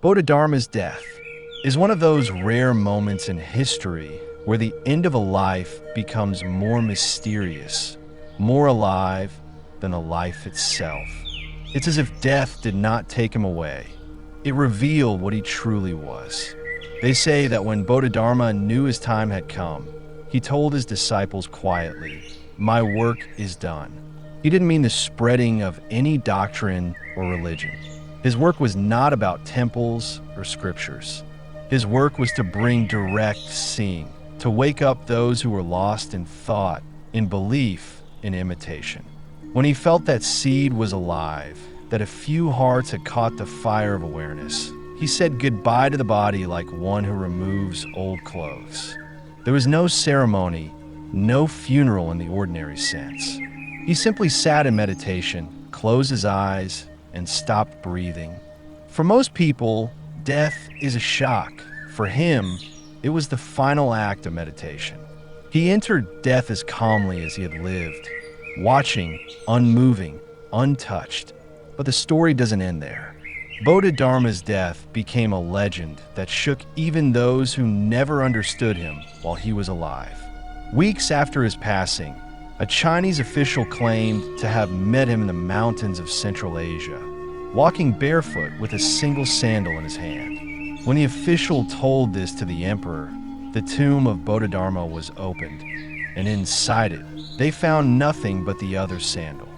Bodhidharma's death is one of those rare moments in history where the end of a life becomes more mysterious, more alive than a life itself. It's as if death did not take him away. It revealed what he truly was. They say that when Bodhidharma knew his time had come, he told his disciples quietly, "My work is done." He didn't mean the spreading of any doctrine or religion. His work was not about temples or scriptures. His work was to bring direct seeing, to wake up those who were lost in thought, in belief, in imitation. When he felt that seed was alive, that a few hearts had caught the fire of awareness, he said goodbye to the body like one who removes old clothes. There was no ceremony, no funeral in the ordinary sense. He simply sat in meditation, closed his eyes, and stopped breathing. For most people, death is a shock. For him, it was the final act of meditation. He entered death as calmly as he had lived, watching, unmoving, untouched. But the story doesn't end there. Bodhidharma's death became a legend that shook even those who never understood him while he was alive. Weeks after his passing, a Chinese official claimed to have met him in the mountains of Central Asia, walking barefoot with a single sandal in his hand. When the official told this to the emperor, the tomb of Bodhidharma was opened, and inside it, they found nothing but the other sandal.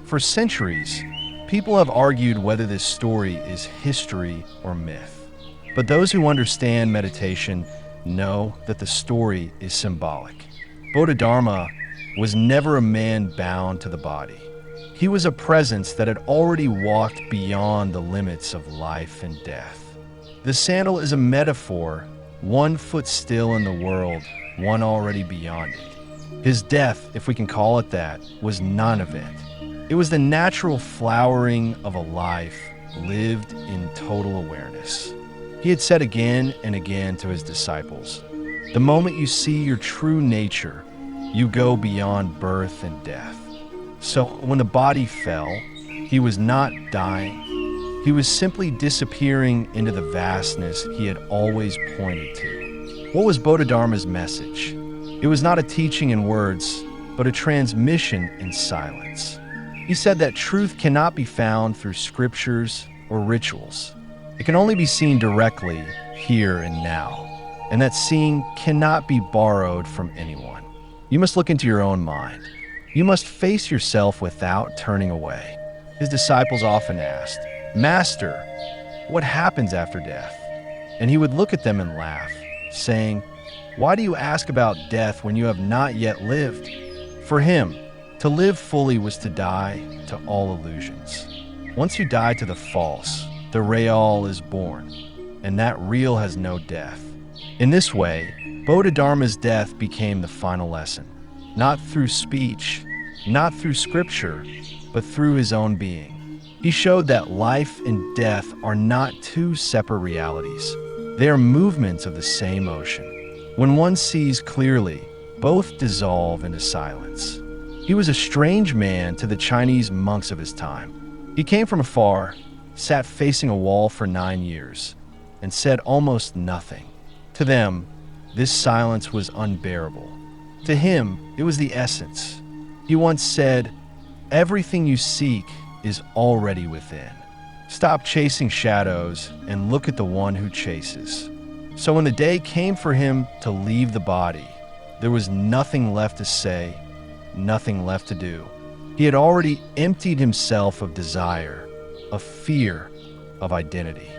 For centuries, people have argued whether this story is history or myth. But those who understand meditation know that the story is symbolic. Bodhidharma was never a man bound to the body. He was a presence that had already walked beyond the limits of life and death. The sandal is a metaphor, one foot still in the world, one already beyond it. His death, if we can call it that, was non-event. It was the natural flowering of a life lived in total awareness. He had said again and again to his disciples, "The moment you see your true nature, you go beyond birth and death." So when the body fell, he was not dying. He was simply disappearing into the vastness he had always pointed to. What was Bodhidharma's message? It was not a teaching in words, but a transmission in silence. He said that truth cannot be found through scriptures or rituals. It can only be seen directly, here and now, and that seeing cannot be borrowed from anyone. You must look into your own mind. You must face yourself without turning away. His disciples often asked, "Master, what happens after death?" And he would look at them and laugh, saying, "Why do you ask about death when you have not yet lived?" For him, to live fully was to die to all illusions. Once you die to the false, the real is born, and that real has no death. In this way, Bodhidharma's death became the final lesson, not through speech, not through scripture, but through his own being. He showed that life and death are not two separate realities. They are movements of the same ocean. When one sees clearly, both dissolve into silence. He was a strange man to the Chinese monks of his time. He came from afar, sat facing a wall for 9 years, and said almost nothing. To them, this silence was unbearable. To him, it was the essence. He once said, "Everything you seek is already within. Stop chasing shadows and look at the one who chases." So when the day came for him to leave the body, there was nothing left to say, nothing left to do. He had already emptied himself of desire, of fear, of identity.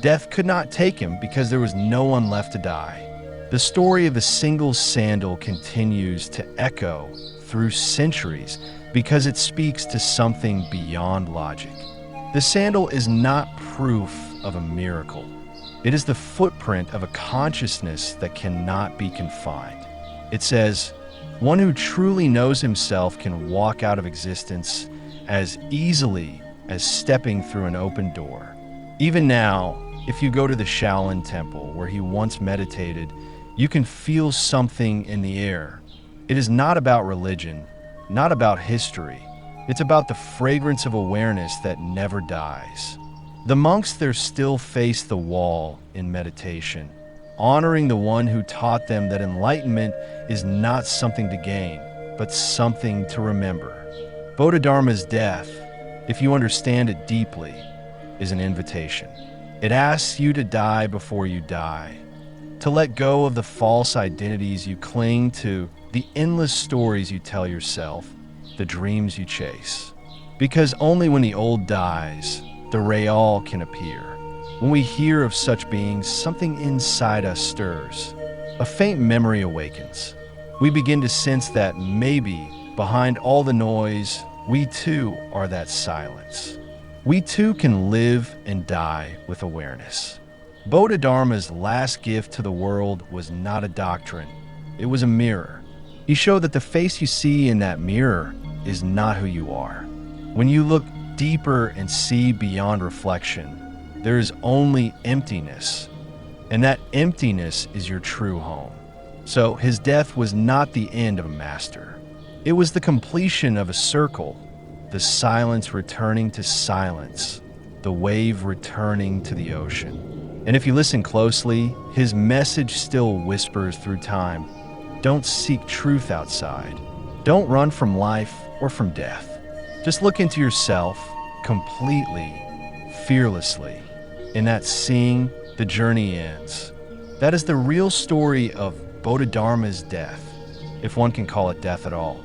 Death could not take him because there was no one left to die. The story of the single sandal continues to echo through centuries because it speaks to something beyond logic. The sandal is not proof of a miracle. It is the footprint of a consciousness that cannot be confined. It says, one who truly knows himself can walk out of existence as easily as stepping through an open door. Even now, if you go to the Shaolin temple where he once meditated, you can feel something in the air. It is not about religion, not about history. It's about the fragrance of awareness that never dies. The monks there still face the wall in meditation, honoring the one who taught them that enlightenment is not something to gain, but something to remember. Bodhidharma's death, if you understand it deeply, is an invitation. It asks you to die before you die, to let go of the false identities you cling to, the endless stories you tell yourself, the dreams you chase. Because only when the old dies, the real can appear. When we hear of such beings, something inside us stirs. A faint memory awakens. We begin to sense that maybe behind all the noise, we too are that silence. We too can live and die with awareness. Bodhidharma's last gift to the world was not a doctrine. It was a mirror. He showed that the face you see in that mirror is not who you are. When you look deeper and see beyond reflection, there is only emptiness, and that emptiness is your true home. So his death was not the end of a master. It was the completion of a circle, the silence returning to silence, the wave returning to the ocean. And if you listen closely, his message still whispers through time. Don't seek truth outside. Don't run from life or from death. Just look into yourself completely, fearlessly. In that seeing, the journey ends. That is the real story of Bodhidharma's death, if one can call it death at all.